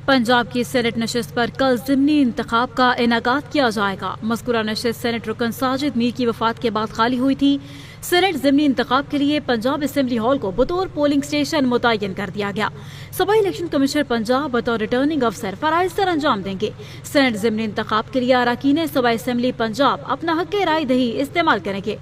पंजाब की सेनेट नशिस्त पर कल ज़िमनी इंतखाब का इनेकाद किया जाएगा। मज़कूरा नशिस्त सेनेट रुकन साजिद मीर की वफात के बाद खाली हुई थी। सेनेट ज़िमनी इंतखाब के लिए पंजाब असेंबली हॉल को बतौर पोलिंग स्टेशन मुतय्यन कर दिया गया। सूबाई इलेक्शन कमिश्नर पंजाब बतौर रिटर्निंग अफसर फराइज़ सर अंजाम देंगे। सेनेट ज़िमनी इंतखाब के लिए अरकान सूबाई असेंबली पंजाब अपना हक़ राय दही इस्तेमाल करेंगे।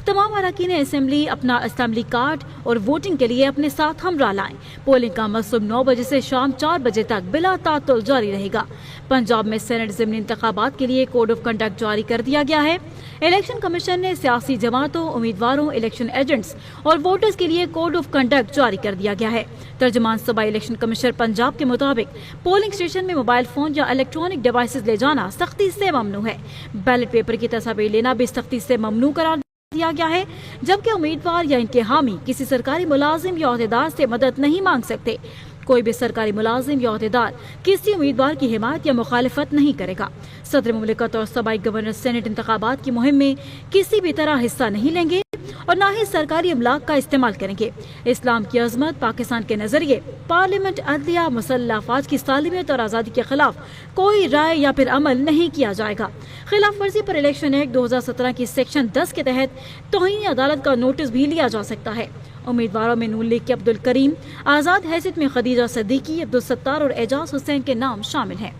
तमाम अरकान असेंबली अपना असेंबली कार्ड और वोटिंग के लिए अपने साथ हमरा लाएं। पोलिंग का अमल सुबह 9 बजे से शाम 4 बजे तक बिला तातुल जारी रहेगा। पंजाब में सेनेट ज़िमनी इंतखाबात के लिए कोड ऑफ कंडक्ट जारी कर दिया गया है। इलेक्शन कमीशन ने सियासी जमातों, उम्मीदवारों, इलेक्शन एजेंट्स और वोटर्स के लिए कोड ऑफ कंडक्ट जारी कर दिया गया है। तर्जुमान सूबाई इलेक्शन कमिश्नर पंजाब के मुताबिक पोलिंग स्टेशन में मोबाइल फोन या इलेक्ट्रॉनिक डिवाइसेस ले जाना सख्ती से ममनू है। बैलेट पेपर की तस्वीर लेना भी सख्ती से ममनू करार दिया गया है, जबकि उम्मीदवार या इनके हामी किसी सरकारी मुलाजिम या ओहदेदार से मदद नहीं मांग सकते। कोई भी सरकारी मुलाजिम या ओहदेदार किसी उम्मीदवार की हिमायत या मुखालिफत नहीं करेगा। सदर मुमलिकत और सूबाई गवर्नर सेनेट इंतखाबात की मुहिम में किसी भी तरह हिस्सा नहीं लेंगे और न ही सरकारी अमलाक का इस्तेमाल करेंगे। इस्लाम की अजमत, पाकिस्तान के नजरिए, पार्लियामेंट, अदलिया, मुसल्लह अफवाज की सालिमियत और आज़ादी के खिलाफ कोई राय या फिर अमल नहीं किया जाएगा। खिलाफ वर्जी पर इलेक्शन एक्ट 2017 की सेक्शन 10 के तहत तौहीन अदालत का नोटिस भी लिया जा सकता है। उम्मीदवारों में नून लीग के अब्दुल करीम, आज़ाद हैसियत में खदीजा सिद्दीकी, अब्दुल सत्तार और एजाज हुसैन के नाम शामिल हैं।